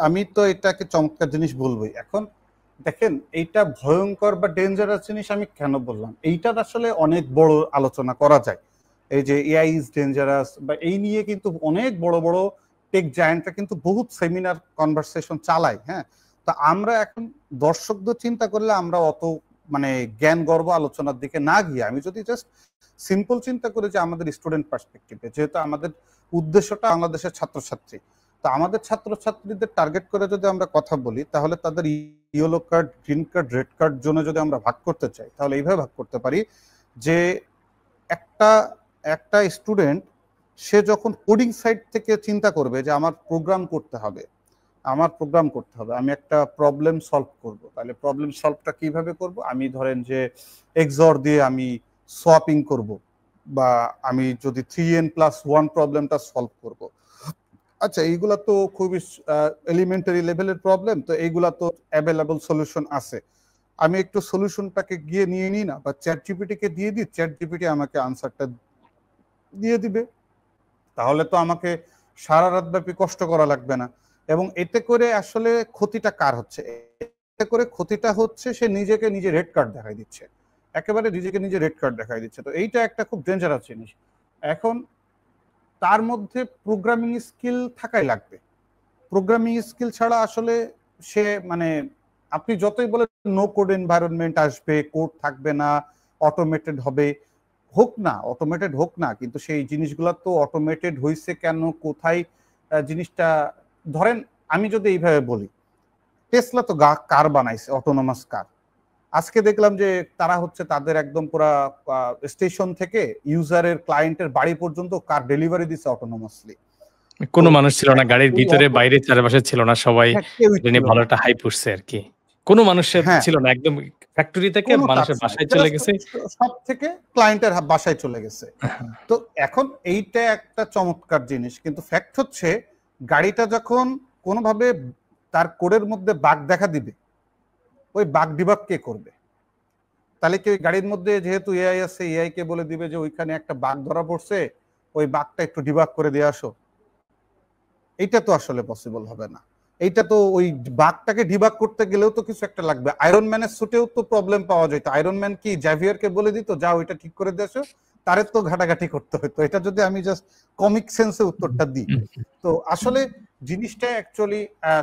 আমি তো এটাকে চমৎকার জিনিস বলবোই। এখন দেখেন, এইটা ভয়ঙ্কর বা ডেঞ্জারাস জিনিস আমি কেন বললাম, এইটার আসলে অনেক বড় আলোচনা করা যায়। এই যে এআই ইজ ডেঞ্জারাস বা এই নিয়ে কিন্তু অনেক বড় বড় টেক জায়ান্টরা কিন্তু বহুত সেমিনার কনভারসেশন চালায়। হ্যাঁ, তো আমরা এখন দর্শকদের চিন্তা করলে আমরা অত মানে জ্ঞান গর্ব আলোচনার দিকে না গিয়ে আমি যদি জাস্ট সিম্পল চিন্তা করি যে আমাদের স্টুডেন্ট পার্সপেক্টিভে, যেহেতু আমাদের উদ্দেশ্যটা বাংলাদেশের ছাত্রছাত্রী, তো আমাদের ছাত্রছাত্রীদের টার্গেট করে যদি আমরা কথা বলি, তাহলে তাদের yellow card, green card, red card জোনে যদি আমরা ভাগ করতে চাই, তাহলে এইভাবে ভাগ করতে পারি যে একটা একটা স্টুডেন্ট সে যখন কোডিং সাইড থেকে চিন্তা করবে যে আমার প্রোগ্রাম করতে হবে, আমি একটা প্রবলেম সলভ করব, তাহলে প্রবলেম সলভটা কিভাবে করব, আমি ধরেন যে এক্সঅর দিয়ে আমি সোয়াপিং করব, বা আমি যদি 3n+1 প্রবলেমটা সলভ করব। আচ্ছা, এইগুলা তো খুবই এলিমেন্টারি লেভেলের প্রবলেম, তো এইগুলা তো অ্যাভেলেবল সলিউশন আছে। আমি একটু সলিউশনটাকে গিয়ে নিয়ে নিই না, বা চ্যাট জিপিটিকে দিয়ে দিই, চ্যাট জিপিটি আমাকে আনসারটা দিয়ে দিবে, তাহলে তো আমাকে সারা রাত ব্যাপী কষ্ট করা লাগবে না। এবং এতে করে আসলে ক্ষতিটা কার হচ্ছে? এতে করে ক্ষতিটা হচ্ছে সে নিজেকে নিজে রেড কার্ড দেখাই দিচ্ছে, একেবারে নিজেকে নিজে রেড কার্ড দেখাই দিচ্ছে। তো এইটা একটা খুব ডেঞ্জারাস জিনিস। এখন তার মধ্যে প্রোগ্রামিং স্কিল থাকাই লাগবে। প্রোগ্রামিং স্কিল ছাড়া আসলে সে মানে আপনি যতই বলেন নো কোড এনভায়রনমেন্ট আসবে, কোড থাকবে না, অটোমেটেড হবে, অটোমেটেড হোক না, কিন্তু সেই জিনিসগুলো তো অটোমেটেড হয়েছে কেন, কোথায় জিনিসটা, ধরেন আমি যদি এইভাবে বলি, টেসলা তো কার বানাইছে, অটোনোমাস কার। আজকে দেখলাম যে তারা হচ্ছে তাদের একদম পুরা স্টেশন থেকে ইউজারের ক্লায়েন্টের বাড়ি পর্যন্ত কার ডেলিভারি দিচ্ছে অটোনোমাসলি। কোনো মানুষ ছিল না গাড়ির ভিতরে, বাইরে, চারপাশে ছিল না, সবাই ভালো একটা হাইপ উঠছে আর কি। কোনো মানুষের ছিল না, একদম ফ্যাক্টরি থেকে মানুষের বাসায় চলে গেছে, সব থেকে ক্লায়েন্টের বাসায় চলে গেছে। তো এখন এইটা একটা চমৎকার জিনিস, কিন্তু ফ্যাক্ট হচ্ছে গাড়িটা যখন কোনোভাবে তার কোডের মধ্যে বাগ দেখা দিবে, ওই বাগ ডিবাগ কে করবে? তাহলে কি গাড়ির মধ্যে যেহেতু এআই আছে, এআই কে বলে দিবে যে ওইখানে একটা বাগ ধরা পড়ছে, ওই বাগটা একটু ডিবাগ করে দিয়ে আসো? এইটা তো আসলে পসিবল হবে না। এইটা তো ওই বাগটাকে ডিবাগ করতে গেলেও তো কিছু একটা লাগবে। আয়রন ম্যানের সুটেও তো প্রবলেম পাওয়া যেত, আয়রন ম্যান কি জ্যাভিয়ারকে বলে দিত যা ওইটা ঠিক করে দিয়ে আসো? তারে তো ঘাটাঘাটি করতে হতো। এটা যদি আমি জাস্ট কমিক সেন্সে উত্তরটা দিই, তো আসলে জিনিসটা অ্যাকচুয়ালি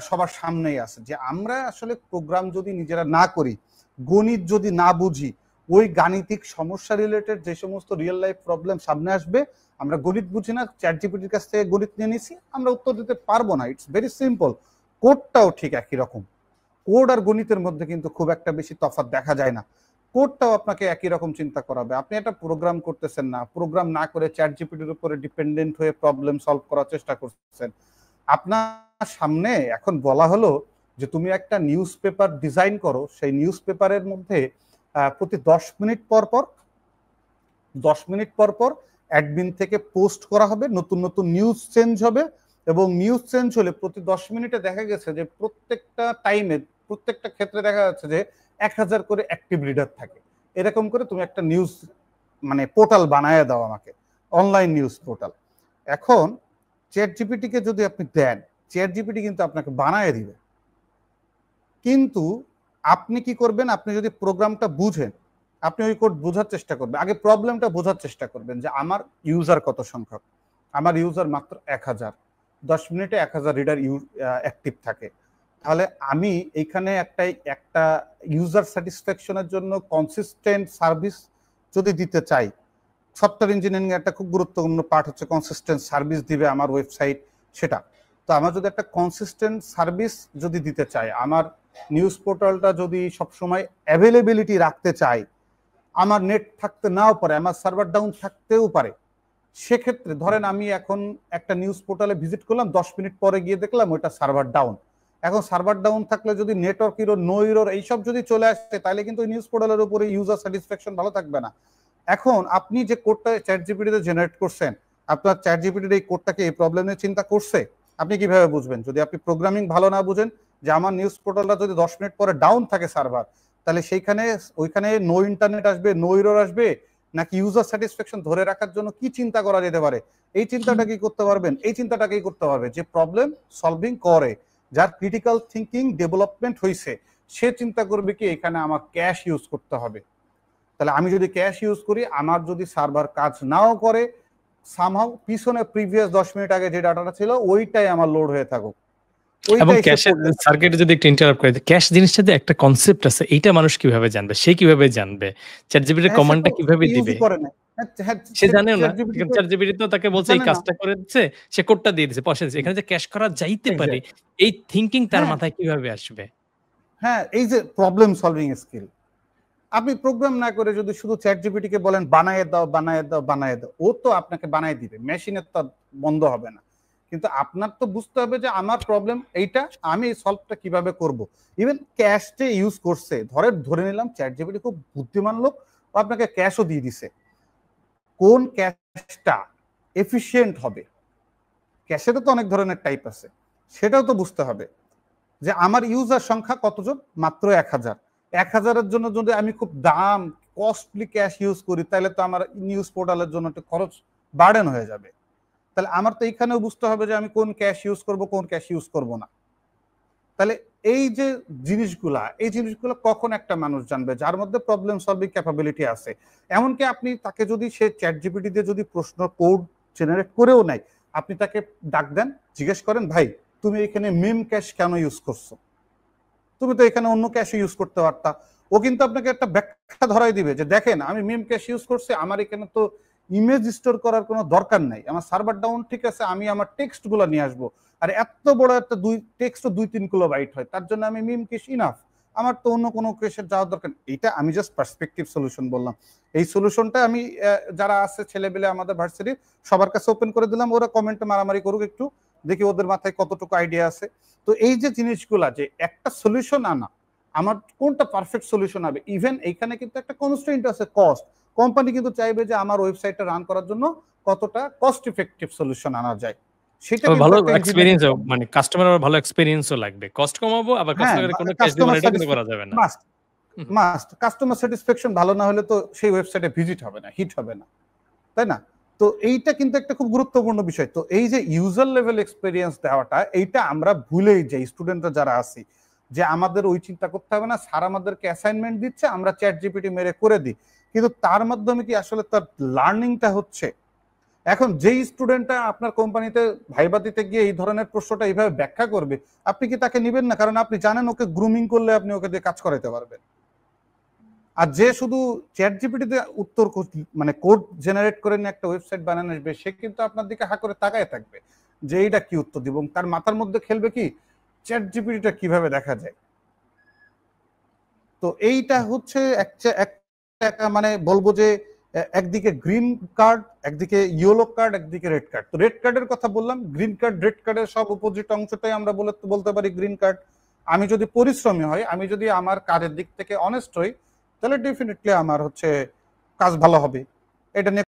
সবার সামনেই আছে যে আমরা আসলে প্রোগ্রাম যদি নিজেরা না করি, গণিত যদি না বুঝি, ওই গাণিতিক সমস্যা রিলেটেড যে সমস্ত রিয়েল লাইফ প্রবলেম সামনে আসবে, আমরা গণিত বুঝি না, চ্যাট জিপিটির কাছ থেকে গণিত নিয়ে নিছি, আমরা উত্তর দিতে পারবো না। It's very simple. কোডটাও ঠিক একই রকম। কোড আর গণিতের মধ্যে কিন্তু খুব একটা বেশি তফাৎ দেখা যায় না। কোডটাও আপনাকে একই রকম চিন্তা করাবে। আপনি একটা প্রোগ্রাম করতেছেন না, প্রোগ্রাম না করে চ্যাট জিপিটির উপরে ডিপেন্ডেন্ট হয়ে প্রবলেম সলভ করার চেষ্টা করছেন। আপনার সামনে এখন বলা হলো যে তুমি একটা নিউজ পেপার ডিজাইন করো, সেই নিউজ পেপারের মধ্যে প্রতি 10 মিনিট পর অ্যাডমিন থেকে পোস্ট করা হবে, নতুন নতুন নিউজ চেঞ্জ হবে, এবং নিউজ চেঞ্জ হলে প্রতি 10 মিনিটে দেখা গেছে যে প্রত্যেকটা টাইমে, প্রত্যেকটা ক্ষেত্রে দেখা যাচ্ছে যে 1000 করে অ্যাক্টিভ রিডার থাকে। এরকম করে তুমি একটা নিউজ মানে পোর্টাল বানায় দাও আমাকে, অনলাইন নিউজ পোর্টাল। এখন চ্যাট জিপিটিকে যদি আপনি দেন, চ্যাট জিপিটি কিন্তু আপনাকে বানায় দিবে, কিন্তু আপনি কি করবেন? আপনি যদি প্রোগ্রামটা বুঝেন, আপনি ওই কোড বোঝার চেষ্টা করবেন। আগে প্রবলেমটা বোঝার চেষ্টা করবেন যে আমার ইউজার কত সংখ্যক। আমার ইউজার মাত্র 1000, 10 মিনিটে 1000 রিডার অ্যাক্টিভ থাকে। তাহলে আমি এইখানে একটা ইউজার স্যাটিসফ্যাকশনের জন্য কনসিস্টেন্ট সার্ভিস যদি দিতে চাই, সফটওয়্যার ইঞ্জিনিয়ারিং একটা খুব গুরুত্বপূর্ণ পার্ট হচ্ছে কনসিস্টেন্ট সার্ভিস দিবে আমার ওয়েবসাইট, সেটা। তো আমার যদি একটা কনসিস্টেন্ট সার্ভিস যদি দিতে চাই, আমার নিউজ পোর্টালটা যদি সবসময় অ্যাভেলেবিলিটি রাখতে চাই, আমার নেট থাকতে নাও পারে, আমার সার্ভার ডাউন থাকতেও পারে, সেক্ষেত্রে ধরেন আমি এখন একটা নিউজ পোর্টালে ভিজিট করলাম, 10 মিনিট পরে গিয়ে দেখলাম ওইটা সার্ভার ডাউন। এখন সার্ভার ডাউন থাকলে যদি নেটওয়ার্ক ইরোর, নো ইরোর এইসব যদি চলে আসে, তাহলে কিন্তু নিউজ পোর্টালের উপরে ইউজার স্যাটিসফ্যাকশন ভালো থাকবে না। এখন আপনি যে কোডটা চ্যাট জিপিটিতে জেনারেট করছেন, আপনার চ্যাট জিপিটির এই কোডটাকে এই প্রবলেমের চিন্তা করছে? আপনি কিভাবে বুঝবেন? যদি আপনি প্রোগ্রামিং ভালো না বুঝেন, যে আমার নিউজ পোর্টালটা যদি 10 মিনিট পরে ডাউন থাকে সার্ভার, তাহলে ওইখানে নো ইন্টারনেট আসবে, নো ইরোর আসবে, নাকি ইউজার স্যাটিসফ্যাকশন ধরে রাখার জন্য কি চিন্তা করা যেতে পারে? এই চিন্তাটা কি করতে পারবেন? এই চিন্তাটাকেই করতে পারবে যে প্রবলেম সলভিং করে, যার ক্রিটিক্যাল থিঙ্কিং ডেভেলপমেন্ট হয়েছে, সে চিন্তা করবে কি এখানে আমার ক্যাশ ইউজ করতে হবে। তাহলে আমি যদি ক্যাশ ইউজ করি, আমার যদি সার্ভার কাজ নাও করে, সামহাউ পিছনে প্রিভিয়াস 10 মিনিট আগে যে ডাটাটা ছিল ওইটাই আমার লোড হয়ে থাকুক। এবং ক্যাশের সার্কিটে যদি একটু ইন্টারাপ্ট করে, ক্যাশ জিনিসটা যে একটা কনসেপ্ট আছে, এইটা মানুষ কিভাবে জানবে? সে কিভাবে জানবে? চ্যাটজিপিটির কমান্ডটা কিভাবে দিবে? সে জানেও না। চ্যাটজিপিটি তো তাকে বলছে এই কাজটা করে দিচ্ছে, সে কোডটা দিয়ে দিচ্ছে, পয়সা দিচ্ছে। এখানে যে ক্যাশ করা যাইতে পারে, এই থিংকিং তার মাথায় কিভাবে আসবে? হ্যাঁ, এই যে প্রবলেম সলভিং স্কিল। আপনি প্রোগ্রাম না করে যদি শুধু চ্যাটজিপিটি কে বলেন বানায় দাও বানায় দাও বানায় দাও, ও তো আপনাকে বানায় দিবে, মেশিনের তো বন্ধ হবে না। কিন্তু আপনার তো বুঝতে হবে যে আমার প্রবলেম এইটা, আমি এই সলভটা কিভাবে করব। ইভেন ক্যাশে ইউজ করছে, ধরে নিলাম চ্যাটজিপিটি খুব বুদ্ধিমান লোক, ও আপনাকে ক্যাশও দিয়ে দিছে, কোন ক্যাশটা এফিশিয়েন্ট হবে, ক্যাশেরও তো অনেক ধরনের টাইপ আছে, সেটাও তো বুঝতে হবে যে আমার ইউজার সংখ্যা কতজন, মাত্র 1000। 1000-এর জন্য যদি আমি খুব দাম কস্টলি ক্যাশ ইউজ করি, তাহলে তো আমার নিউজ পোর্টালের জন্য একটা খরচ বার্ডেন হয়ে যাবে। তাহলে আমার তো এইখানেও বুঝতে হবে যে আমি কোন ক্যাশ ইউজ করব, কোন ক্যাশ ইউজ করব না। তাহলে এই যে জিনিসগুলা, এই জিনিসগুলো কখন একটা মানুষ জানবে যার মধ্যে প্রবলেম সলভিং ক্যাপাবিলিটি আছে। এমনকি আপনি তাকে যদি সে চ্যাটজিপিটি দিয়ে যদি প্রশ্ন কোড জেনারেট করেও নেয়, আপনি তাকে ডাক দেন, জিজ্ঞেস করেন ভাই তুমি এখানে মিম ক্যাশ কেন ইউজ করছো, তুমি তো এখানে অন্য ক্যাশ ইউজ করতে পারতা। ও কিন্তু আপনাকে একটা ব্যাখ্যা ধরাই দিবে যে দেখেন আমি মিম ক্যাশ ইউজ করছি, আমার এখানে তো ইমেজ স্টোর করার কোনো দরকার নাই, আমার সার্ভার ডাউন ঠিক আছে, আমি আমার টেক্সট গুলো নিয়ে আসবো, আর এত বড় একটা টেক্সট 2-3 কিলোবাইট হয়, তার জন্য আমি মিম ক্যাশ ইনাফ, আমার তো অন্য কোনো ক্যাশের যাওয়ার দরকার। এটা আমি জাস্ট পার্সপেক্টিভ সলিউশন বললাম। এই সলিউশনটা আমি যারা আছে ছেলেবেলে আমাদের ভার্সিটির সবার কাছে ওপেন করে দিলাম, ওরা কমেন্টে মারামারি করুক, একটু দেখি ওদের মাথায় কতটুকু আইডিয়া আছে। তো এই যে জিনিসগুলা, যে একটা সলিউশন আনা, আমার কোনটা পারফেক্ট সলিউশন হবে, ইভেন এইখানে কিন্তু একটা কনস্ট্রেইন্ট আছে, কস্ট। কোম্পানি কিন্তু চাইবে যে আমার ওয়েবসাইটটা রান করার জন্য কতটা কস্ট ইফেক্টিভ সলিউশন আনা যায়, সেটা ভালো এক্সপেরিয়েন্স, মানে কাস্টমারের ভালো এক্সপেরিয়েন্সও লাগবে। কস্ট কমাবো, আবার কাস্টমারের কোনো ক্যাশ দিব না, এটা কিন্তু করা যাবে না। মাস্ট কাস্টমার স্যাটিসফ্যাকশন ভালো না হলে তো সেই ওয়েবসাইটে ভিজিট হবে না, হিট হবে না, তাই না? তো এইটা কিন্তু একটা খুব গুরুত্বপূর্ণ বিষয়। তো এই যে ইউজার লেভেল এক্সপেরিয়েন্স দেওয়াটা, এইটা আমরা ভুলেই যাই স্টুডেন্টরা যারা আছি, যে আমাদের ওই চিন্তা করতে হবে না, স্যার আমাদেরকে অ্যাসাইনমেন্ট দিচ্ছে, আমরা চ্যাট জিপিটি মেরে করে দিই, কিন্তু তার মাধ্যমে কি আসলে তার লার্নিংটা হচ্ছে? এখন যেই স্টুডেন্টটা আপনার কোম্পানিতে ভাইবা দিতে গিয়ে এই ধরনের প্রশ্নটা এইভাবে ব্যাখ্যা করবে, আপনি কি তাকে নিবেন না? কারণ আপনি জানেন ওকে গ্রুমিং করলে আপনি ওকে দিয়ে কাজ করাতে পারবেন। আর যে শুধু চ্যাট জিপিটিতে উত্তর মানে কোড জেনারেট করে নিয়ে একটা ওয়েবসাইট বানানো আসবে, সে কিন্তু আপনার দিকে হা করে তাকায় থাকবে যে এইটা কি উত্তর দিব, তার মাথার মধ্যে খেলবে কি চ্যাট জিপিটিটা কিভাবে দেখা যায়। তো এইটা হচ্ছে একটা মানে বলবো যে একদিকে গ্রিন কার্ড, একদিকে ইয়েলো কার্ড, একদিকে রেড কার্ড। তো রেড কার্ডের কথা বললাম, গ্রিন কার্ড রেড কার্ডের সব অপোজিট অংশটাই আমরা বলতে পারি গ্রিন কার্ড। আমি যদি পরিশ্রমী হই, আমি যদি আমার কাজের দিক থেকে অনেস্ট হই, তাহলে ডেফিনেটলি আমার হচ্ছে কাজ ভালো হবে। এটা নিয়ে